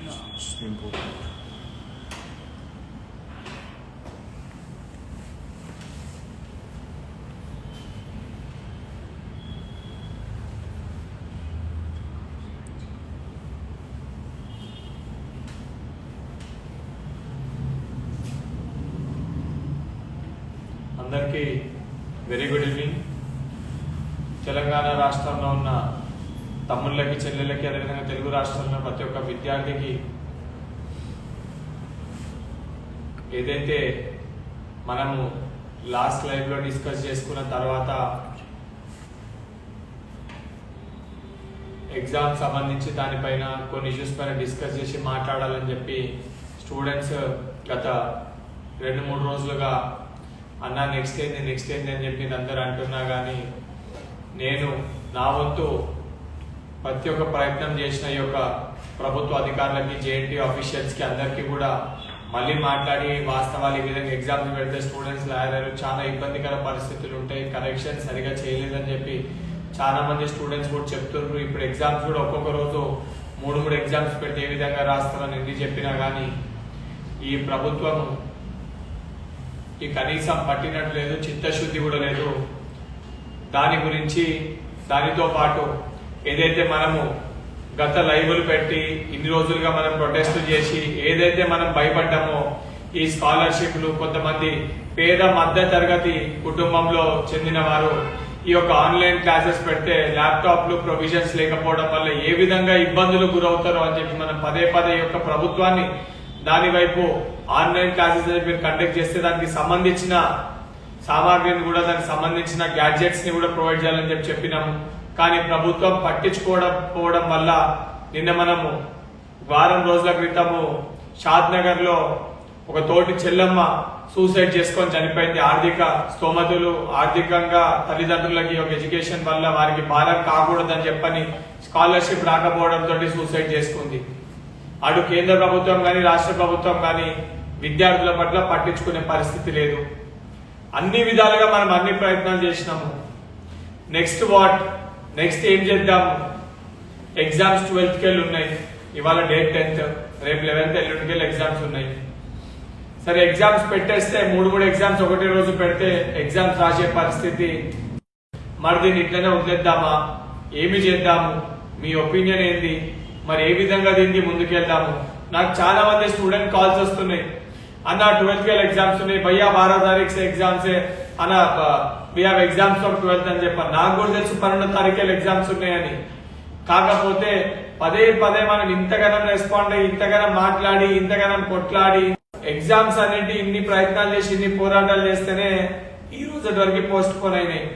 It's important. అందరికీ very good evening. Telangana రాష్ట్రంలో ఉన్న తమ్ముళ్ళకి, చెల్లెళ్ళకి, అదేవిధంగా తెలుగు రాష్ట్రంలో ప్రతి ఒక్క విద్యార్థికి ఏదైతే మనము లాస్ట్ లైవ్లో డిస్కస్ చేసుకున్న తర్వాత ఎగ్జామ్ సంబంధించి దానిపైన కొన్ని ఇష్యూస్ పైన డిస్కస్ చేసి మాట్లాడాలని చెప్పి స్టూడెంట్స్ గత 2-3 రోజులుగా అన్న నెక్స్ట్ ఏంది అని చెప్పి అందరూ అంటున్నా కానీ నేను నా వంతు ప్రతి ఒక్క ప్రయత్నం చేసిన ఈ యొక్క ప్రభుత్వ అధికారులకి, జేఎన్టీ ఆఫీషియల్స్కి అందరికీ కూడా మళ్ళీ మాట్లాడి వాస్తవాలు ఈ విధంగా ఎగ్జామ్స్ పెడితే స్టూడెంట్స్ లాయర్లు చాలా ఇబ్బందికర పరిస్థితులు ఉంటాయి, కరెక్షన్ సరిగా చేయలేదని చెప్పి చాలా మంది స్టూడెంట్స్ కూడా చెప్తున్నారు. ఇప్పుడు ఎగ్జామ్స్ కూడా ఒక్కొక్క రోజు 3 ఎగ్జామ్స్ పెడితే ఏ విధంగా రాస్తారని ఎందుకు చెప్పినా కానీ ఈ ప్రభుత్వం ఈ కనీసం పట్టినట్టు లేదు, చిత్తశుద్ధి కూడా లేదు. దాని గురించి దానితో పాటు ఏదైతే మనము గత లైవ్లు పెట్టి ఇన్ని రోజులుగా మనం ప్రొటెస్ట్ చేసి ఏదైతే మనం భయపడ్డామో ఈ స్కాలర్షిప్లు, కొంతమంది పేద మధ్య తరగతి కుటుంబంలో చెందిన వారు ఈ యొక్క ఆన్లైన్ క్లాసెస్ పెడితే ల్యాప్టాప్లు ప్రొవిజన్స్ లేకపోవడం వల్ల ఏ విధంగా ఇబ్బందులు గురవుతారో అని చెప్పి మనం పదే యొక్క ప్రభుత్వాన్ని దాని వైపు ఆన్లైన్ క్లాసెస్ మీరు కండక్ట్ చేస్తే దానికి సంబంధించిన సామాగ్రిని కూడా, దానికి సంబంధించిన గ్యాడ్జెట్స్ ని కూడా ప్రొవైడ్ చేయాలని చెప్పినాము. కానీ ప్రభుత్వం పట్టించుకోవడం వల్ల నిన్న మనము వారం రోజుల క్రితము షాద్ నగర్ లో ఒక తోటి చెల్లమ్మ సూసైడ్ చేసుకొని చనిపోయింది. ఆర్థిక స్తోమతులు, ఆర్థికంగా తల్లిదండ్రులకి ఒక ఎడ్యుకేషన్ వల్ల వారికి భారం కాకూడదని చెప్పని స్కాలర్షిప్ రాకపోవడంతో సూసైడ్ చేసుకుంది. అటు కేంద్ర ప్రభుత్వం కానీ రాష్ట్ర ప్రభుత్వం కానీ విద్యార్థుల పట్ల పట్టించుకునే పరిస్థితి లేదు. అన్ని విధాలుగా మనం అన్ని ప్రయత్నాలు చేసినాము. నెక్స్ట్ ఏం చేద్దాము? ఎగ్జామ్స్ 12th కెళ్ళి ఉన్నాయి. ఇవాళ డేట్ 10th, రేపు 11th, ఎల్లుండికెళ్ళి ఎగ్జామ్స్ ఉన్నాయి. సరే ఎగ్జామ్స్ పెట్టేస్తే 3 ఎగ్జామ్స్ ఒకటే రోజు పెడితే ఎగ్జామ్స్ రాసే పరిస్థితి. మరి దీన్ని ఇట్లనే వదిలేద్దామా? ఏమి చేద్దాము? మీ ఒపీనియన్ ఏంది? మరి ఏ విధంగా దీనికి ముందుకెళ్దాము? నాకు చాలా మంది స్టూడెంట్ కాల్స్ వస్తున్నాయి, అన్న 12th కెళ్ళి ఎగ్జామ్స్ ఉన్నాయి, భయ్యా 12 తారీఖు ఎగ్జామ్స్ అన్న, we have exams for 12th అని చెప్పాను. నాకు కూడా తెలుసు 12వ తారీఖు ఎగ్జామ్స్ ఉన్నాయని. కాకపోతే పదే మనం ఇంతగానం రెస్పాండ్ అయ్యి, ఇంతగానం మాట్లాడి, ఇంతగానం కొట్లాడి ఎగ్జామ్స్ అనేటి ఇన్ని ప్రయత్నాలు చేసి, ఇన్ని పోరాటాలు చేస్తేనే ఈ రోజు వరకు పోస్ట్ పోన్ అయినాయి.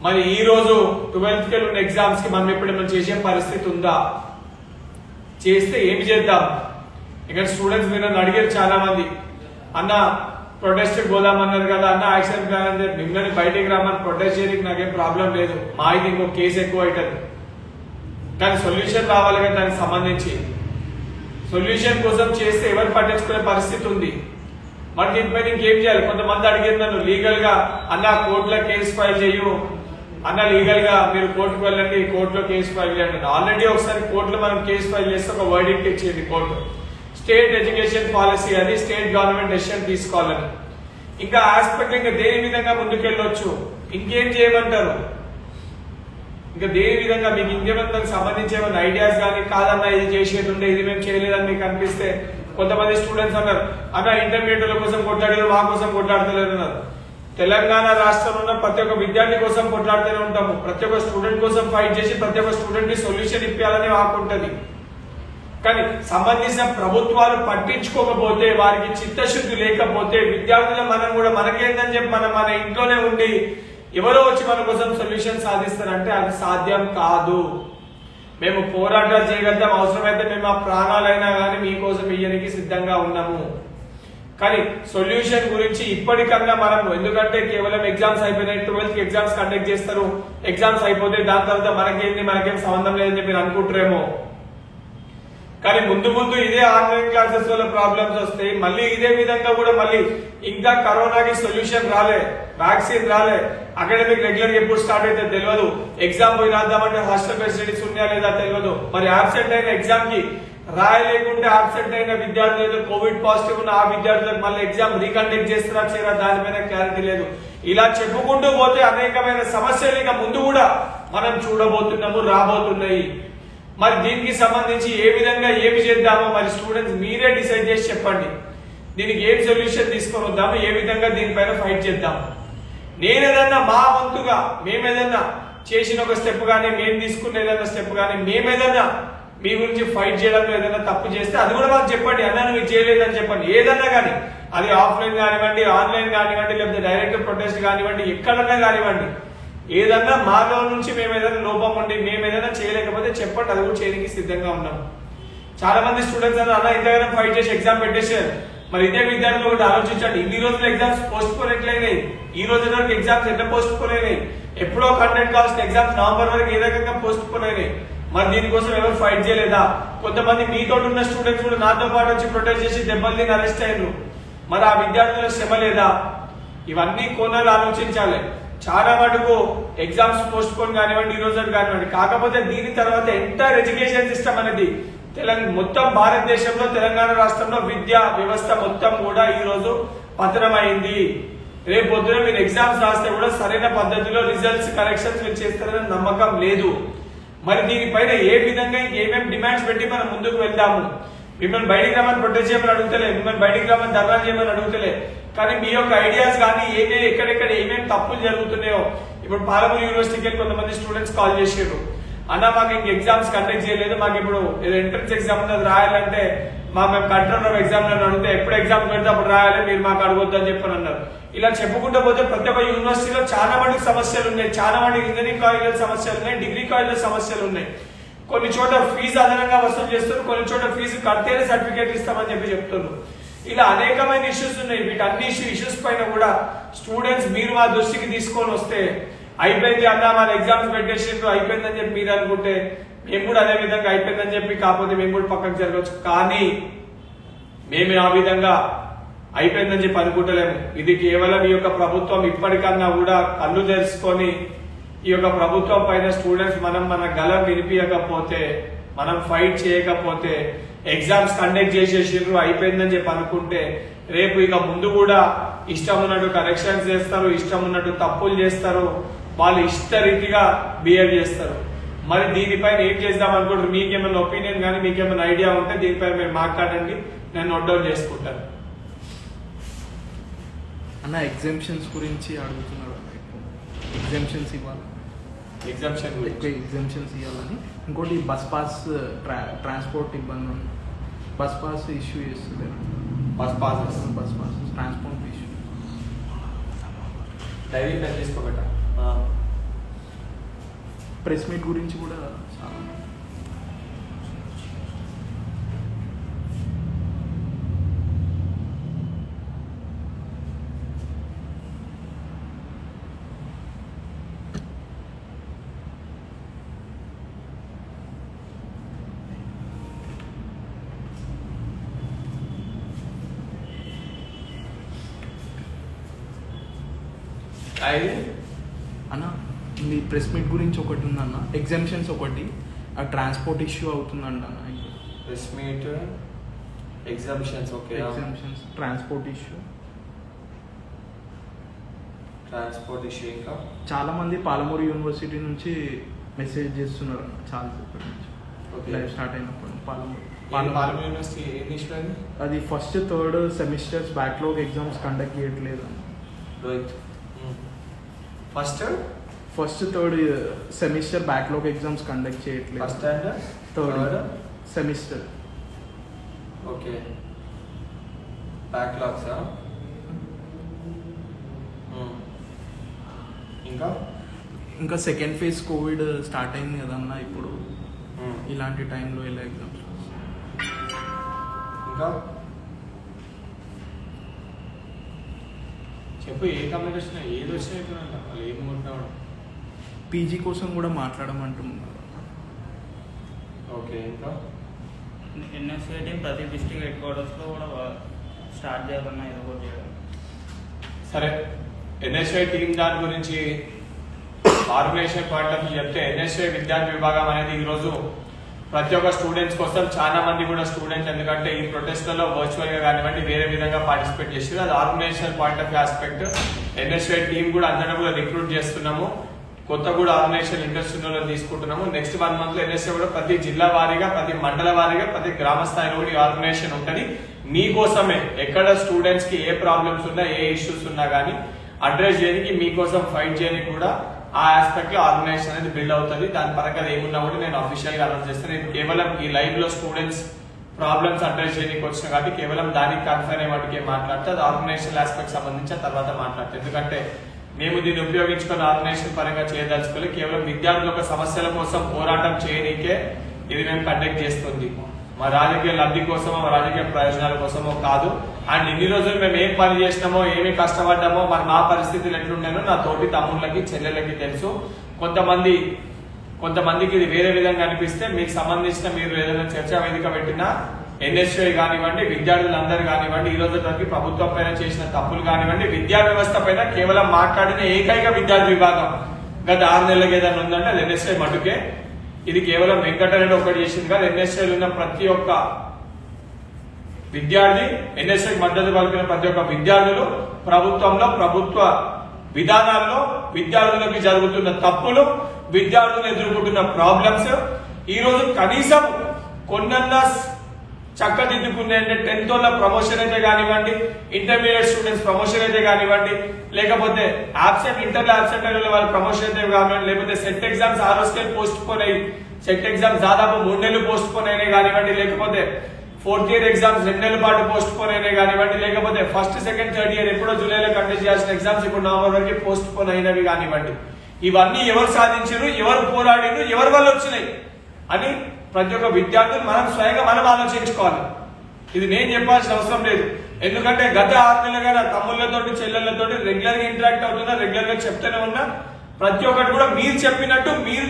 మరి ఈ రోజు 12th కెళ్ళి ఉన్న ఎగ్జామ్స్ కి మనం ఎప్పుడేమైనా చేసే పరిస్థితి ఉందా? చేస్తే ఏమి చేద్దాం? ఇక్కడ స్టూడెంట్స్ మీరు అడిగారు చాలా మంది, అన్న ప్రొటెస్ట్ పోదామన్నారు కదా అన్న, యాక్షన్ ప్లాన్ అంటే మిమ్మల్ని బయటికి రమ్మని ప్రొటెస్ట్ చేయడానికి నాకేం ప్రాబ్లం లేదు. మా ఇది ఇంకో కేసు ఎక్కువ అవుతుంది, కానీ సొల్యూషన్ రావాలి కదా. దానికి సంబంధించి సొల్యూషన్ కోసం చేస్తే ఎవరు పట్టించుకునే పరిస్థితి ఉంది. మరి దీనిపైన ఇంకేం చేయాలి? కొంతమంది అడిగారు నన్ను లీగల్ గా, అన్న కోర్టులో కేసు ఫైల్ చేయు అన్న, లీగల్ గా మీరు కోర్టుకు వెళ్ళండి, కోర్టులో కేసు ఫైల్ చేయండి. ఆల్రెడీ ఒకసారి కోర్టులో మనం కేసు ఫైల్ చేస్తే ఒక వర్డిక్ట్ ఇచ్చేది కోర్టు. స్టేట్ ఎడ్యుకేషన్ పాలసీ అది, స్టేట్ గవర్నమెంట్ డెసిషన్ తీసుకోవాలని. ఇంకా ఆస్పెక్ట్ ఇంకా దేని విధంగా ముందుకెళ్ళొచ్చు, ఇంకేం చేయమంటారు? ఇంకా దేని విధంగా మీకు ఇంకేమైనా దానికి సంబంధించి ఏమైనా ఐడియాస్ కానీ, కాదన్నా ఇది చేసేది ఉండే, ఇది మేము చేయలేదని మీకు అనిపిస్తే. కొంతమంది స్టూడెంట్స్ అన్నారు, అన్న ఇంటర్మీడియట్ కోసం కొట్లాడారు, మా కోసం కొట్లాడతలేరు అన్నారు. తెలంగాణ రాష్ట్రంలో ఉన్న ప్రతి ఒక్క విద్యార్థి కోసం కొట్లాడుతూనే ఉంటాము. ప్రతి ఒక్క స్టూడెంట్ కోసం ఫైట్ చేసి ప్రతి ఒక్క స్టూడెంట్ ని సొల్యూషన్ ఇప్పించాలని ఆకుంటది. కానీ సంబంధించిన ప్రభుత్వాలు పట్టించుకోకపోతే, వారికి చిత్తశుద్ధి లేకపోతే, విద్యార్థుల మనం కూడా మనకేందని చెప్పి మన ఇంట్లోనే ఉండి ఎవరో వచ్చి మన కోసం సొల్యూషన్ సాధిస్తారంటే అది సాధ్యం కాదు. మేము పోరాటాలు చేయగలుగుతాం, అవసరమైతే మేము ఆ ప్రాణాలైనా కానీ మీకోసం ఇయ్యడానికి సిద్ధంగా ఉన్నాము. కానీ సొల్యూషన్ గురించి ఇప్పటికన్నా మనం, ఎందుకంటే కేవలం ఎగ్జామ్స్ అయిపోయినాయి, 12th ఎగ్జామ్స్ కండక్ట్ చేస్తారు, ఎగ్జామ్స్ అయిపోతే దాని తర్వాత మనకేం సంబంధం లేదని చెప్పి అనుకుంటారేమో. కానీ ముందు ఇదే ఆన్లైన్ క్లాసెస్ వల్ల ప్రాబ్లమ్స్ వస్తాయి. మళ్ళీ ఇదే విధంగా కూడా మళ్ళీ ఇంకా కరోనాకి సొల్యూషన్ రాలే, వ్యాక్సిన్ రాలే, అకాడమిక్ రెగ్యులర్ ఎప్పుడు స్టార్ట్ అయితే తెలియదు, ఎగ్జామ్ పోయి రాద్దామంటే హాస్టల్ ఫెసిలిటీస్ ఉన్నాయా లేదా తెలియదు. మరి ఆబ్సెంట్ అయిన ఎగ్జామ్ కి రాయలేకుంటే ఆబ్సెంట్ అయిన విద్యార్థులు, కోవిడ్ పాజిటివ్ ఉన్న ఆ విద్యార్థులకు మళ్ళీ ఎగ్జామ్ రీకండక్ట్ చేస్తారా చేయరా దానిపైన క్లారిటీ లేదు. ఇలా చెప్పుకుంటూ పోతే అనేకమైన సమస్యలు ఇక ముందు కూడా మనం చూడబోతున్నాము, రాబోతున్నాయి. మరి దీనికి సంబంధించి ఏ విధంగా ఏమి చేద్దామో మరి స్టూడెంట్స్ మీరే డిసైడ్ చేసి చెప్పండి. దీనికి ఏం సొల్యూషన్ తీసుకొని వద్దాము, ఏ విధంగా దీనిపైన ఫైట్ చేద్దాం. నేనేదన్నా మా వంతుగా మేమేదన్నా చేసిన ఒక స్టెప్ కానీ, మేము తీసుకున్న ఏదైనా స్టెప్ కానీ, మేమేదన్నా మీ గురించి ఫైట్ చేయడంలో ఏదైనా తప్పు చేస్తే అది కూడా మాకు చెప్పండి. అన్నా నువ్వు చేయలేదని చెప్పండి. ఏదన్నా కానీ అది ఆఫ్లైన్ కానివ్వండి, ఆన్లైన్ కానివ్వండి, లేకపోతే డైరెక్ట్ ప్రొటెస్ట్ కానివ్వండి, ఎక్కడన్నా కానివ్వండి, ఏదన్నా మాలో నుంచి మేము ఏదైనా లోపం ఉండి మేము ఏదైనా చేయలేకపోతే చెప్పండి, అది కూడా చేయడానికి సిద్ధంగా ఉన్నాం. చాలా మంది స్టూడెంట్స్ అన్న ఇంతగానో ఫైట్ చేసి ఎగ్జామ్ పెట్టేశారు. మరి ఇదే విద్యార్థులు ఒకటి ఆలోచించండి, ఇన్ని రోజులు ఎగ్జామ్స్ పోస్ట్ పోన్ ఎట్లయినాయి, ఈ రోజు వరకు ఎగ్జామ్స్ ఎట్లా పోస్ట్ పోన్ అయినాయి, ఎప్పుడో కండక్ట్ కావాల్సిన ఎగ్జామ్స్ నవంబర్ వరకు ఏ రకంగా పోస్ట్ పోన్ అయినాయి. మరి దీనికోసం ఎవరు ఫైట్ చేయలేదా? కొంతమంది మీతో ఉన్న స్టూడెంట్స్ కూడా నాతో పాటు వచ్చి ప్రొటెస్ట్ చేసి దెబ్బలు తిని అరెస్ట్ అయ్యారు. మరి ఆ విద్యార్థులకు శ్రమ లేదా? ఇవన్నీ కోణాలు ఆలోచించాలి. చాలా మటుకు ఎగ్జామ్స్ పోస్ట్ పోన్ కానివ్వండి, ఈ రోజు కానివ్వండి. కాకపోతే దీని తర్వాత ఎంటైర్ ఎడ్యుకేషన్ సిస్టమ్ అనేది మొత్తం భారతదేశంలో తెలంగాణ రాష్ట్రంలో విద్యా వ్యవస్థ మొత్తం కూడా ఈ రోజు పతనమైంది. రేపు పొద్దున మీరు ఎగ్జామ్స్ రాస్తే కూడా సరైన పద్ధతిలో రిజల్ట్స్ కరెక్షన్స్ మీరు చేస్తారని నమ్మకం లేదు. మరి దీనిపైన ఏ విధంగా ఏమేమి డిమాండ్స్ పెట్టి మనం ముందుకు వెళ్దాము? మిమ్మల్ని బయటికి రమ్మని ప్రొటెస్ట్ చేయమని అడుగుతలే, మిమ్మల్ని బయటికి రమ్మని ధర్నా చేయమని అడుగుతలే. కానీ మీ యొక్క ఐడియాస్ కానీ ఎక్కడెక్కడ ఏమేమి తప్పులు జరుగుతున్నాయో, ఇప్పుడు పాలమూరు యూనివర్సిటీకి కొంతమంది స్టూడెంట్స్ కాల్ చేసారు, అన్న మాకు ఇంక ఎగ్జామ్స్ కండక్ట్ చేయలేదు, మాకు ఇప్పుడు ఎంట్రన్స్ ఎగ్జామ్ ఉన్నది రాయాలంటే మేము కంట్రోల్ ఎగ్జామ్ అడిగితే ఎప్పుడు ఎగ్జామ్ పెడితే అప్పుడు రాయాలి, మీరు మాకు అడగొద్దు అని చెప్పని అన్నారు. ఇలా చెప్పుకుంటూ పోతే ప్రతి ఒక్క యూనివర్సిటీలో చాలా మందికి సమస్యలు ఉన్నాయి. చాలా మంది ఇంజనీరింగ్ కాలేజీల సమస్యలు ఉన్నాయి, డిగ్రీ కాలేజీల సమస్యలు ఉన్నాయి. కొన్ని చోట ఫీజు అదనంగా వసూలు చేస్తారు, కొన్ని చోట ఫీజు కడితేనే సర్టిఫికేట్ ఇస్తామని చెప్పి చెప్తున్నారు. ఇలా అనేకమైన ఇష్యూస్ ఉన్నాయి. వీటన్ని ఇష్యూస్ పైన కూడా స్టూడెంట్స్ మీరు మా దృష్టికి తీసుకొని వస్తే అయిపోయింది అన్న మన ఎగ్జామ్స్ పెట్టేసిండ్రు అయిపోయిందని చెప్పి మీరు అనుకుంటే మేము కూడా అదే విధంగా అయిపోయిందని చెప్పి కాకపోతే మేము కూడా పక్కకు జరగవచ్చు. కానీ మేము ఆ విధంగా అయిపోయిందని చెప్పి అనుకుంటలేము. ఇది కేవలం ఈ యొక్క ప్రభుత్వం ఇప్పటికన్నా కూడా కళ్ళు తెరుచుకొని ఈ యొక్క ప్రభుత్వం పైన స్టూడెంట్స్ మన గలం వినిపించకపోతే, మనం ఫైట్ చేయకపోతే, ఎగ్జామ్స్ కండక్ట్ చేసేసిండ్రు అయిపోయిందని చెప్పి అనుకుంటే రేపు ఇక ముందు కూడా ఇష్టం ఉన్నట్టు కరెక్షన్స్ చేస్తారు, ఇష్టం ఉన్నట్టు తప్పులు చేస్తారు, వాళ్ళు ఇష్టరీతిగా బిహేవ్ చేస్తారు. మరి దీనిపైన ఏం చేద్దాం అనుకుంటారు? మీకేమైనా ఒపీనియన్ కానీ మీకేమైనా ఐడియా ఉంటే దీనిపైన మీరు మాట్లాడండి, నేను నోట్ డౌన్ చేసుకుంటాను. అన్న ఎగ్జామ్షన్స్ గురించి అడుగుతున్నారు, ఎగ్జామ్షన్స్ ఇవ్వాలి, ఎగ్జామ్షన్స్ ఇవ్వాలని. ఇంకోటి బస్ పాస్ ట్రాన్స్పోర్ట్ ఇబ్బంది ఉంది, బస్ పాస్ ఇష్యూ చేస్తున్నారు, bus pass transport issue. Diary pen తీసుకోబెట్ట. ప్రెస్ మీట్ గురించి కూడా చాలా అన్న. మీ ప్రెస్ మీట్ గురించి ఒకటి ఉందన్న, ఎగ్జామ్షన్స్ ఒకటి, ఆ ట్రాన్స్పోర్ట్ ఇష్యూ అవుతుందంట అన్న. Press meet exemptions, okay, exemptions, transport issue ఇంకా చాలా మంది పాలమూరు యూనివర్సిటీ నుంచి మెసేజ్ చేస్తున్నారు అన్న, చాలా సేపటి నుంచి లైవ్ స్టార్ట్ అయినప్పుడు. పాలమూరు యూనివర్సిటీ ఏం ఇష్యూ అయింది? అది first third semesters backlog exams conduct చేయట్లేదు అన్న. First third semester backlog exams conduct చేయట్లేదు. First and third semester. Okay, backlogs. ఇంకా సెకండ్ ఫేజ్ కోవిడ్ స్టార్ట్ అయింది కదన్న ఇప్పుడు. ఇలాంటి టైంలో ఇలా ఎగ్జామ్స్ ఇంకా చెప్పు, ఏ కంప్లైంట్ వచ్చినా ఏది వచ్చినా అయిపోయినంట వాళ్ళు ఏమనుకుంటున్నాడు. పీజీ కోసం కూడా మాట్లాడమంటున్నారు. ఓకే, ఇంకా ఎన్ఎస్ఏ టీం ప్రతి డిస్ట్రిక్ట్ హెడ్ క్వార్టర్స్లో కూడా స్టార్ట్ చేయాలన్నా ఏదో ఒకటి చేయడం. సరే, ఎన్ఎస్ఐ టీం దాని గురించి ఆర్గనైజేషన్ పాయింట్ ఆఫ్ వ్యూ చెప్తే, ఎన్ఎస్ఐ విద్యార్థి విభాగం అనేది ఈరోజు ప్రతి ఒక్క స్టూడెంట్స్ కోసం చాలా మంది కూడా స్టూడెంట్స్ ఎందుకంటే ఈ ప్రొటెస్ట్లలో వర్చువల్ గా కానివ్వండి వేరే విధంగా పార్టిసిపేట్ చేసి అది organisation point of aspect NSY team కూడా అందరం కూడా రిక్రూట్ చేస్తున్నాము. కొత్త కూడా ఆర్గనైజేషన్ ఇంట్రెస్ట్ ఉన్న వాళ్ళని తీసుకుంటున్నాము. నెక్స్ట్ 1 month లో ఎన్ఎస్ఏ కూడా ప్రతి జిల్లా వారీగా, ప్రతి మండల వారీగా, ప్రతి గ్రామ స్థాయిలో కూడా ఈ ఆర్గనైజేషన్ ఉంటుంది. మీకోసమే ఎక్కడ స్టూడెంట్స్ కి ఏ ప్రాబ్లమ్స్ ఉన్నా, ఏ ఇష్యూస్ ఉన్నా కానీ అడ్రస్ చేయడానికి, మీకోసం ఫైట్ చేయడానికి కూడా ఆ ఆస్పెక్ట్ లో ఆర్గనైజేషన్ అనేది బిల్డ్ అవుతుంది. దాని పరంగా ఏమున్నా కూడా నేను అఫీషియల్ గా అనౌన్స్ చేస్తాను. నేను కేవలం ఈ లైవ్ లో స్టూడెంట్స్ ప్రాబ్లమ్స్ అడ్రస్ చేయడానికి వచ్చిన కాబట్టి కేవలం దానికి కన్ఫైన్ అయ్యే వాటికి మాట్లాడితే అది ఆర్గనైజేషన్ ఆస్పెక్ట్ సంబంధించి తర్వాత మాట్లాడతాను. ఎందుకంటే మేము దీన్ని ఉపయోగించుకున్న ఆర్గనైజేషన్ పరంగా చేయదలుచుకోలేదు. కేవలం విద్యార్థుల యొక్క సమస్యల కోసం పోరాటం చేయడానికే ఇది మేము కండక్ట్ చేస్తుంది. మా రాజకీయ లబ్ధి కోసమో, మా రాజకీయ ప్రయోజనాల కోసమో కాదు. అండ్ ఇన్ని రోజులు మేము ఏం పని చేసినామో, ఏమి కష్టపడ్డామో, మరి మా పరిస్థితులు ఎట్లుండానో నా తోటి తమ్ముళ్ళకి, చెల్లెళ్ళకి తెలుసు. కొంతమందికి ఇది వేరే విధంగా అనిపిస్తే మీకు సంబంధించిన మీరు ఏదైనా చర్చా వేదిక పెట్టినా ఎన్ఎస్ఐ కానివ్వండి, విద్యార్థులందరూ కానివ్వండి, ఈ రోజు వరకు ప్రభుత్వం పైన చేసిన తప్పులు కానివ్వండి, విద్యా వ్యవస్థ పైన కేవలం మాట్లాడిన ఏకైక విద్యార్థి విభాగం గత 6 నెలలకు ఏదైనా ఉందంటే అది ఎన్ఎస్ఐ మటుకే. ఇది కేవలం వెంకటరెడ్డి ఒకటి చేసింది కాదు. ఎన్ఎస్ఐలో ఉన్న ప్రతి ఒక్క విద్యార్థి, ఎన్ఎస్ఐకి మద్దతు పలికిన ప్రతి ఒక్క విద్యార్థులు ప్రభుత్వంలో, ప్రభుత్వ విధానాల్లో విద్యార్థులకు జరుగుతున్న తప్పులు, విద్యార్థులు ఎదుర్కొంటున్న ప్రాబ్లమ్స్ ఈ రోజు కనీసం కొన్నన్నా చక్కదిద్దుకునే 10th వాళ్ళ ప్రమోషన్ అయితే కానివ్వండి, ఇంటర్మీడియట్ స్టూడెంట్స్ ప్రమోషన్ అయితే కానివ్వండి, లేకపోతే ఇంటర్లో ఆబ్సెంట్ అయిన వాళ్ళ ప్రమోషన్ అయితే కానివ్వండి, లేకపోతే సెట్ ఎగ్జామ్స్ 6 రోజులు పోస్ట్ పోన్ అయ్యి సెట్ ఎగ్జామ్స్ దాదాపు 3 నెలలు పోస్ట్ పోన్ అయినాయి కానివ్వండి, లేకపోతే 4th year ఎగ్జామ్స్ 2 నెలల పాటు పోస్ట్ పోన్ అయినాయి కానివ్వండి, లేకపోతే 1st, 2nd, 3rd year ఎప్పుడో జూలైలో కండక్ట్ చేయాల్సిన ఎగ్జామ్స్ ఇప్పుడు నవంబర్ వరకు పోస్ట్ పోన్ అయినవి కానివ్వండి. ఇవన్నీ ఎవరు సాధించారు, ఎవరు పోరాడారు, ఎవరి వల్ల వచ్చినాయి అని ప్రతి ఒక్క విద్యార్థులు స్వయంగా మనం ఆలోచించుకోవాలి. ఇది నేను చెప్పాల్సిన అవసరం లేదు. ఎందుకంటే గత 6 నెలలుగా నా తమ్ముళ్ళతోటి, చెల్లెళ్లతోటి రెగ్యులర్ గా ఇంటరాక్ట్ అవుతున్నా, రెగ్యులర్ గా చెప్తూనే ఉన్నా. ప్రతి ఒక్కటి కూడా మీరు చెప్పినట్టు, మీరు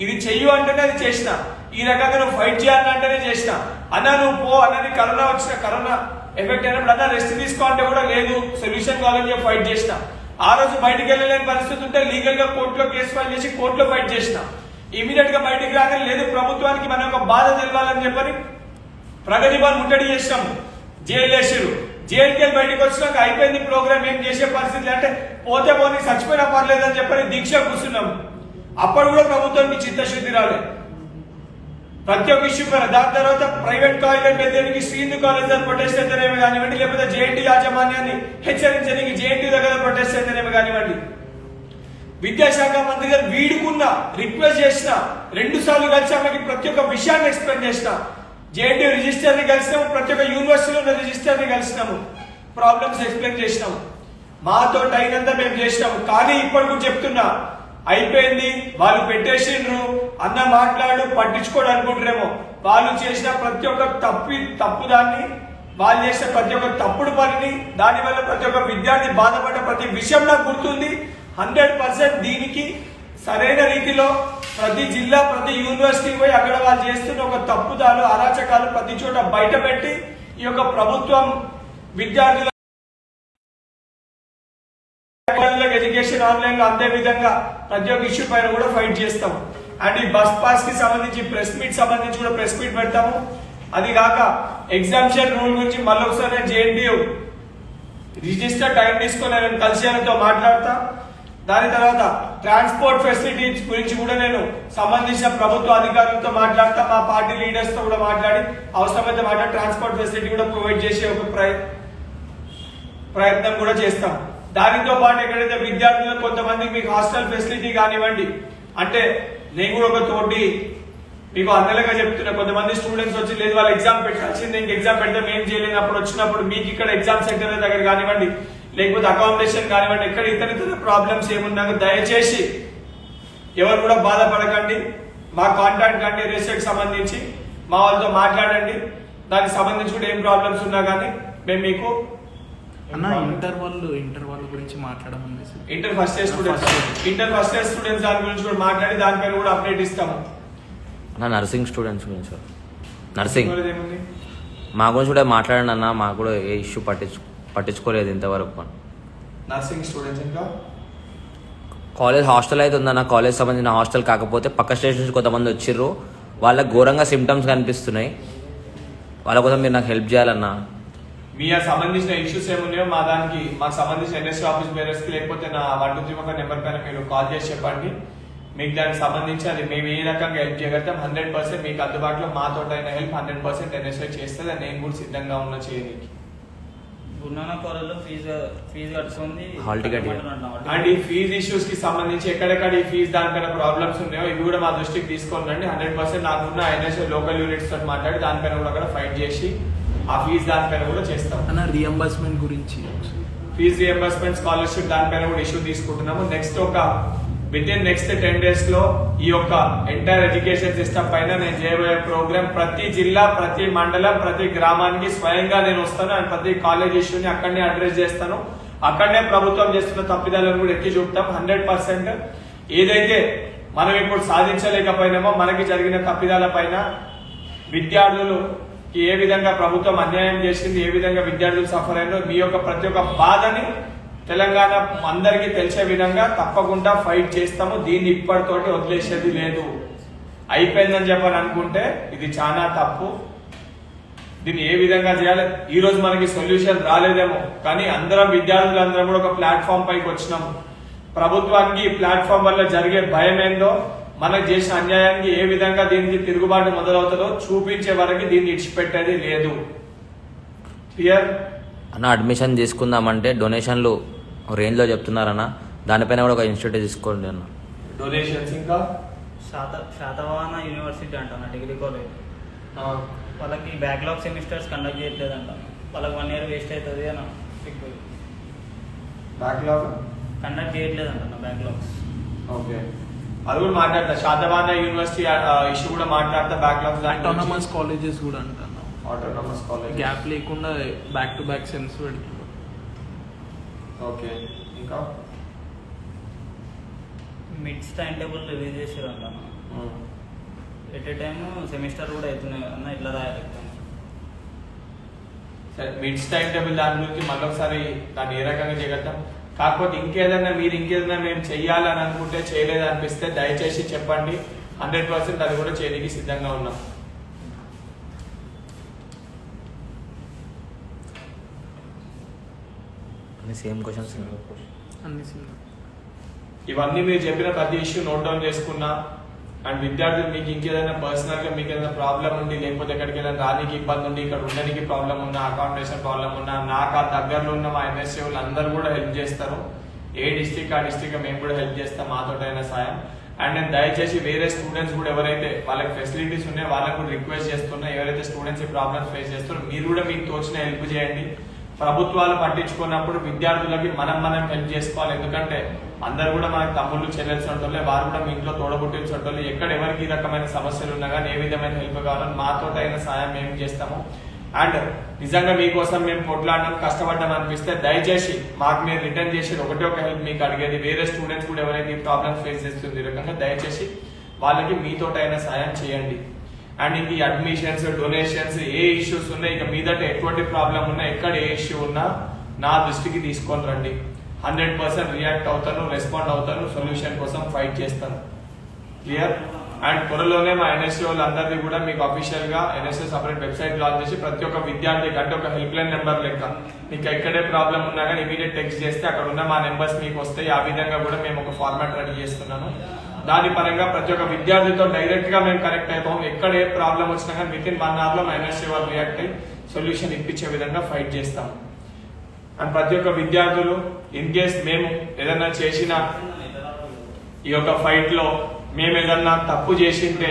ఇది చెయ్యు అంటేనే అది చేసిన, ఈ రకంగా నువ్వు ఫైట్ చేయాలంటేనే చేసిన. అన్న నువ్వు పో అన్నది కరోనా ఎఫెక్ట్ అయినప్పుడు అన్న రెస్ట్ తీసుకో అంటే కూడా లేదు, సొల్యూషన్ కావాలని చెప్పి ఫైట్ చేసిన. ఆ రోజు బయటికి వెళ్ళలేని పరిస్థితి ఉంటే లీగల్ గా కోర్టులో కేసు ఫైల్ చేసి కోర్టులో ఫైట్ చేసిన. ఇమీడియట్ గా బయటికి రాగానే లేదు, ప్రభుత్వానికి మన యొక్క బాధ తెలవాలని చెప్పని ప్రగతి భవన్ ముట్టడి చేసినాము, జైలు వేసారు. జైలుకి వెళ్ళి బయటకు వచ్చినాక అయిపోయింది ప్రోగ్రామ్, ఏం చేసే పరిస్థితి అంటే పోతే పోనీ చచ్చిపోయినా పర్లేదని చెప్పని దీక్ష కూర్చున్నాము. అప్పుడు కూడా ప్రభుత్వానికి చిత్తశుద్ధి రాలేదు ప్రతి ఒక్క ఇష్యూ పైన. దాని తర్వాత ప్రైవేట్ కాలేజ్ పెద్దకి శ్రీహిందూ కాలేజ్ దగ్గర ప్రొటెస్ట్ అయితేనేమి కానివ్వండి, లేకపోతే జేఎన్టీ యాజమాన్యాన్ని హెచ్చరించడానికి జేఎన్టీ దగ్గర ప్రొటెస్ట్ అయితేనేమి కానివ్వండి, విద్యాశాఖ మంత్రి గారు వీడుకున్న, రిక్వెస్ట్ చేసిన, 2 సార్లు కలిసి ఆమెకి ప్రతి ఒక్క విషయాన్ని ఎక్స్ప్లెయిన్ చేసిన. జేఎన్టీ రిజిస్టర్ ని కలిసినాము, ప్రతి ఒక్క యూనివర్సిటీలో ఉన్న రిజిస్టర్ ని కలిసినాము, ప్రాబ్లమ్స్ ఎక్స్ప్లెయిన్ చేసినాము, మాతో అయినంత మేము చేసినాము. కానీ ఇప్పుడు కూడా చెప్తున్నా, అయిపోయింది, వాళ్ళు పెట్టేసిండ్రు అన్న మాట్లాడు పట్టించుకోడు అనుకుంటారేమో. వాళ్ళు చేసిన ప్రతి ఒక్క తప్పుదాన్ని, వాళ్ళు చేసిన ప్రతి ఒక్క తప్పుడు పనిని, దానివల్ల ప్రతి ఒక్క విద్యార్థి బాధపడ్డ ప్రతి విషయం నాకు గుర్తుంది. 100% దీనికి సరైన రీతిలో ప్రతి జిల్లా, ప్రతి యూనివర్సిటీ పోయి అక్కడ వాళ్ళు చేస్తున్న ఒక తప్పుదాలు, అరాచకాలు ప్రతి చోట బయట పెట్టి ఈ యొక్క ప్రభుత్వం విద్యార్థుల ఎడ్యుకేషన్ ఆన్లైన్ లో అందే విధంగా ప్రతి ఒక్క ఇష్యూ పైన కూడా ఫైట్ చేస్తాం. అండ్ ఈ బస్ పాస్ కి సంబంధించి ప్రెస్ మీట్ సంబంధించి కూడా ప్రెస్ మీట్ పెడతాము. అది కాక ఎగ్జామినేషన్ రూల్ గురించి మళ్ళీ ఒకసారి జేఎన్టీయూ రిజిస్టర్ టైం తీసుకొని నేను కలిసి ఆయనతో మాట్లాడతా. దాని తర్వాత ట్రాన్స్పోర్ట్ ఫెసిలిటీస్ గురించి కూడా నేను సంబంధించిన ప్రభుత్వ అధికారులతో మాట్లాడతా, మా పార్టీ లీడర్స్ తో కూడా మాట్లాడి అవసరమైతే ట్రాన్స్పోర్ట్ ఫెసిలిటీ కూడా ప్రొవైడ్ చేసే ఒక ప్రయత్నం కూడా చేస్తాం. దానితో పాటు ఎక్కడైతే విద్యార్థులకు కొంతమందికి మీకు హాస్టల్ ఫెసిలిటీ కానివ్వండి, అంటే నేను కూడా ఒక తోటి మీకు అన్నలుగా చెప్తున్నా, కొంతమంది స్టూడెంట్స్ వచ్చి లేదు వాళ్ళు ఎగ్జామ్ పెట్టాల్సింది, ఇంక ఎగ్జామ్ పెడితే మేము చేయలేనప్పుడు వచ్చినప్పుడు మీకు ఇక్కడ ఎగ్జామ్ సెంటర్ దగ్గర కానివ్వండి, లేకపోతే అకామిడేషన్ కానివ్వండి, ఎక్కడ ఇతర ప్రాబ్లమ్స్ ఏమున్నా దయచేసి ఎవరు కూడా బాధపడకండి. మా కాంటాక్ట్ కండి రిజిస్టర్కి సంబంధించి మా వాళ్ళతో మాట్లాడండి. దానికి సంబంధించి కూడా ఏం ప్రాబ్లమ్స్ ఉన్నా కానీ మేము మీకు అన్న ఇంటర్ వాళ్ళు గురించి మాట్లాడమని ఇంటర్ ఫస్ట్ ఇయర్ స్టూడెంట్స్ దాని గురించి కూడా మాట్లాడి దానిపైన కూడా అప్డేట్ ఇస్తాము. నర్సింగ్ స్టూడెంట్స్ గురించి నర్సింగ్ మా గురించి కూడా మాట్లాడండి అన్న. మాకు కూడా ఏ ఇష్యూ పట్టించుకోలేదు ఇంతవరకు. నర్సింగ్ స్టూడెంట్స్ ఇంకా కాలేజ్ హాస్టల్ అయితే ఉందన్న. కాలేజ్ సంబంధించిన హాస్టల్ కాకపోతే పక్క స్టేషన్ నుంచి కొంతమంది వచ్చిర్రు, వాళ్ళకి ఘోరంగా సిమ్టమ్స్ కనిపిస్తున్నాయి. వాళ్ళ కోసం మీరు నాకు హెల్ప్ చేయాలన్నా. మీ సంబంధించిన ఇష్యూస్ ఏమున్నాయో మాకు సంబంధించిన ఎన్ఎస్సీ ఆఫీస్ బేరర్స్ కి లేకపోతే నా 123 నెంబర్ పైన మీరు కాల్ చేసి చెప్పండి. మీకు దానికి సంబంధించి అది మేము ఏ రకంగా హెల్ప్ చేయగలుగుతాం 100% మీకు అందుబాటులో మాతోటైన హెల్ప్ 100% ఎన్ఎస్ఐ చేస్తుంది. అది నేను కూడా సిద్ధంగా ఉన్న చేయడానికి. గున్నాన కాలేజ్లో ఫీజు కట్టుకుంది హాల్ టికెట్ అండ్ ఈ ఫీజు ఇష్యూస్ కి సంబంధించి ఎక్కడెక్కడ ఈ ఫీజు దానిపైన ప్రాబ్లమ్స్ ఉన్నాయో ఇవి కూడా మా దృష్టికి తీసుకోండి. 100% నాకున్న ఎన్ఎస్ఐ లోకల్ యూనిట్స్ తోటి మాట్లాడి దానిపైన కూడా ఫైట్ చేసి ఆ ఫీజు దానిపైన కూడా చేస్తాం. అన్న రియంబర్స్మెంట్ గురించి ఫీజు రియంబర్స్మెంట్ స్కాలర్షిప్ దానిపైన కూడా ఇష్యూ తీసుకుంటున్నాము. నెక్స్ట్ 10 days లో ఈ యొక్క ఎంటైర్ ఎడ్యుకేషన్ సిస్టమ్ పైన నేను చేయబోయే ప్రోగ్రామ్ ప్రతి జిల్లా, ప్రతి మండలం, ప్రతి గ్రామానికి స్వయంగా నేను వస్తాను. అండ్ ప్రతి కాలేజ్ ఇష్యూని అక్కడనే అడ్రస్ చేస్తాను. అక్కడనే ప్రభుత్వం చేస్తున్న తప్పిదాలను కూడా ఎత్తి చూపుతాం. 100% ఏదైతే మనం ఇప్పుడు సాధించలేకపోయినామో మనకి జరిగిన తప్పిదాల పైన విద్యార్థులకి ఏ విధంగా ప్రభుత్వం అన్యాయం చేసింది, ఏ విధంగా విద్యార్థులు సఫర్ అయినో మీ యొక్క ప్రతి ఒక్క బాధని తెలంగాణ అందరికీ తెలిసే విధంగా తప్పకుండా ఫైట్ చేస్తాము. దీన్ని ఇప్పటితోటి వదిలేసేది లేదు. అయిపోయిందని చెప్పని అనుకుంటే ఇది చాలా తప్పు. దీన్ని ఏ విధంగా చేయాలి, ఈ రోజు మనకి సొల్యూషన్ రాలేదేమో కానీ విద్యార్థులందరం కూడా ఒక ప్లాట్ఫామ్ పైకి వచ్చినాము. ప్రభుత్వానికి ఈ ప్లాట్ఫామ్ వల్ల జరిగే భయం ఏందో, మనకు చేసిన అన్యాయానికి ఏ విధంగా దీనికి తిరుగుబాటు మొదలవుతుందో చూపించే వరకు దీన్ని ఇడిచిపెట్టేది లేదు. క్లియర్ అన్న? అడ్మిషన్ తీసుకుందామంటే డొనేషన్లు రేంజ్లో చెప్తున్నారన్న. దానిపైన కూడా ఒక ఇన్స్టిట్యూట్ తీసుకోండి అన్న. డొనేషన్స్ ఇంకా శాతవాహన యూనివర్సిటీ అంట డిగ్రీ కాలేజ్, వాళ్ళకి బ్యాక్లాగ్ సెమిస్టర్స్ కండక్ట్ చేయట్లేదంట. వాళ్ళకి 1 year వేస్ట్ అవుతుంది అని బ్యాక్లాగ్ కండక్ట్ చేయట్లేదంట బ్యాక్లాగ్స్. ఓకే, అది కూడా మాట్లాడతా. శాతవాహన యూనివర్సిటీ ఇష్యూ కూడా మాట్లాడతా. బ్యాక్లాగ్స్ ఆటోనమస్ కాలేజెస్ కూడా అంటున్నాం. ఆటోనమస్ కాలేజ్ గ్యాప్ లేకుండా బ్యాక్ టు బ్యాక్ సెమ్స్ పెడుతున్నారు. ఓకే, ఇంకా మిడ్స్ టైం టేబుల్ రిలీజ్ చేసారు అంట. ఎట్ ఏ టైమ్ సెమిస్టర్ కూడా అవుతున్నాయి అన్న, ఇట్లా రాయాలి. సరే, మిడ్స్ టైం టేబుల్ దాని గురించి మళ్ళొకసారి దాన్ని ఏ రకంగా చేయగలుగుతాం. కాకపోతే మీరు ఇంకేదైనా మేము చెయ్యాలని అనుకుంటే చేయలేదు అనిపిస్తే దయచేసి చెప్పండి. 100% అది కూడా చేయడానికి సిద్ధంగా ఉన్నాం. సేమ్ క్వశ్చన్స్ అన్ని సింగిల్. ఇవన్నీ మీరు చెప్పిన ప్రతి ఇష్యూ నోట్ డౌన్ చేసుకున్నా. అండ్ విద్యార్థులు మీకు ఇంకేదైనా పర్సనల్ గా మీకు ఏదైనా ప్రాబ్లం ఉండి, లేకపోతే ఎక్కడికి వెళ్ళిన రానికి ఇబ్బంది ఉండి, ఇక్కడ ఉండడానికి ప్రాబ్లం ఉన్నా, అకామిడేషన్ ప్రాబ్లం ఉన్నా, నాకు ఆ దగ్గరలో ఉన్న మా ఎన్ఎస్సీ వాళ్ళు అందరూ కూడా హెల్ప్ చేస్తారు. ఏ డిస్ట్రిక్ట్ ఆ డిస్ట్రిక్ట్ మేము కూడా హెల్ప్ చేస్తాం మాతోటైనా సాయం. అండ్ నేను దయచేసి వేరే స్టూడెంట్స్ కూడా ఎవరైతే వాళ్ళకి ఫెసిలిటీస్ ఉన్నాయో వాళ్ళకు కూడా రిక్వెస్ట్ చేస్తున్నా, ఎవరైతే స్టూడెంట్స్ ఈ ప్రాబ్లమ్స్ ఫేస్ చేస్తారో మీరు కూడా మీకు తోచిన హెల్ప్ చేయండి. ప్రభుత్వాలు పట్టించుకున్నప్పుడు విద్యార్థులకి మనం హెల్ప్ చేసుకోవాలి. ఎందుకంటే అందరు కూడా మనకు తమ్ముళ్ళు చెల్లెల్సి ఉంటోళ్ళే, వారు కూడా మీ ఇంట్లో తోడబుట్టించి ఉంటోళ్ళు. ఎక్కడ ఎవరికి ఈ రకమైన సమస్యలు ఉన్నా కానీ ఏ విధమైన హెల్ప్ కావాలని మాతోటైన సాయం మేము చేస్తాము. అండ్ నిజంగా మీకోసం మేము కొట్లాడడం కష్టపడ్డాం అనిపిస్తే దయచేసి మాకు మీరు రిటర్న్ చేసేది ఒకటే ఒక హెల్ప్ మీకు అడిగేది. వేరే స్టూడెంట్స్ కూడా ఎవరైతే ఈ ప్రాబ్లమ్స్ ఫేస్ చేస్తుంది ఈ రకంగా దయచేసి వాళ్ళకి మీతోటైనా సాయం చేయండి. అండ్ ఇంక అడ్మిషన్స్, డొనేషన్స్ ఏ ఇష్యూస్ ఉన్నాయి, ఇక మీదట ఎటువంటి ప్రాబ్లం ఉన్నా, ఎక్కడ ఏ ఇష్యూ ఉన్నా నా దృష్టికి తీసుకొని రండి. 100% రియాక్ట్ అవుతాను, రెస్పాండ్ అవుతాను, సొల్యూషన్ కోసం ఫైట్ చేస్తాను. క్లియర్? అండ్ త్వరలోనే మా ఎన్ఎస్సీ వాళ్ళందరినీ కూడా మీకు అఫీషియల్ గా ఎన్ఎస్సీ సపరేట్ వెబ్సైట్ లాంచ్ చేసి ప్రతి ఒక్క విద్యార్థికి అంటే ఒక హెల్ప్ లైన్ నెంబర్ లెక్క మీకు ఎక్కడే ప్రాబ్లం ఉన్నా కానీ ఇమీడియట్ టెక్స్ట్ చేస్తే అక్కడ ఉన్న మా నెంబర్స్ మీకు వస్తాయి. ఆ విధంగా కూడా మేము ఒక ఫార్మాట్ రెడీ చేస్తున్నాను. దాని పరంగా ప్రతి ఒక్క విద్యార్థితో డైరెక్ట్ గా మేము కనెక్ట్ అయిపోతాం. ఎక్కడ ఏ ప్రాబ్లం వచ్చినా కానీ విత్ ఇన్ 1 hour లో మా ఎన్ఎస్సీ వాళ్ళు రియాక్ట్ అయ్యి సొల్యూషన్ ఇప్పించే విధంగా ఫైట్ చేస్తాం. అండ్ ప్రతి ఒక్క విద్యార్థులు ఇన్ కేస్ మేము ఏదైనా చేసిన ఈ యొక్క ఫైట్ లో మేము ఏదన్నా తప్పు చేసింటే,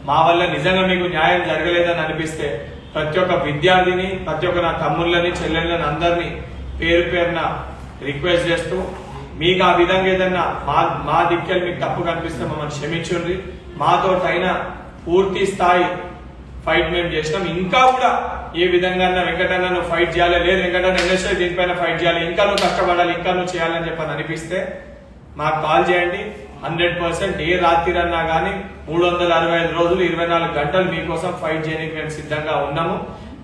మా వల్ల నిజంగా మీకు న్యాయం జరగలేదని అనిపిస్తే ప్రతి ఒక్క విద్యార్థిని, ప్రతి ఒక్క నా తమ్ముళ్ళని, చెల్లెళ్ళని అందరినీ పేరు పేరున రిక్వెస్ట్ చేస్తూ మీకు ఆ విధంగా ఏదన్నా మా దిక్కెళ్ళి మీకు తప్పు కనిపిస్తే మమ్మల్ని క్షమించుండ్రి. మాతో అయినా పూర్తి స్థాయి ఫైట్ మేము చేసినాం. ఇంకా కూడా ఏ విధంగా వెంకటన్న నువ్వు ఫైట్ చేయాలి, లేదు వెంకటన్న ఎన్ఎస్ఐ దీనిపైన ఫైట్ చేయాలి, ఇంకా నువ్వు కష్టపడాలి, ఇంకా నువ్వు చేయాలని చెప్పని అనిపిస్తే మాకు కాల్ చేయండి. 100% ఏ రాత్రి అన్నా కానీ 365 రోజులు 24 గంటలు మీకోసం ఫైట్ చేయడానికి మేము సిద్ధంగా ఉన్నాము.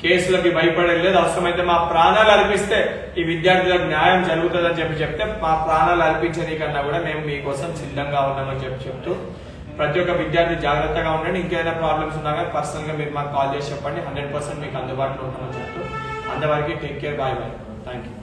కేసులకి భయపడలేదు. అవసరమైతే మా ప్రాణాలు అర్పిస్తే ఈ విద్యార్థులకు న్యాయం జరుగుతుందని చెప్తే మా ప్రాణాలు అర్పించడానికన్నా కూడా మేము మీకోసం సిద్ధంగా ఉన్నామని చెప్తూ ప్రతి ఒక్క విద్యార్థి జాగ్రత్తగా ఉండండి. ఇంకేమైనా ప్రాబ్లమ్స్ ఉన్నా కానీ పర్సనల్గా మీరు మాకు కాల్ చేసి చెప్పండి. 100% మీకు అందుబాటులో ఉంటామని చెప్తూ అంతవరకు take care. Bye bye. Thank you.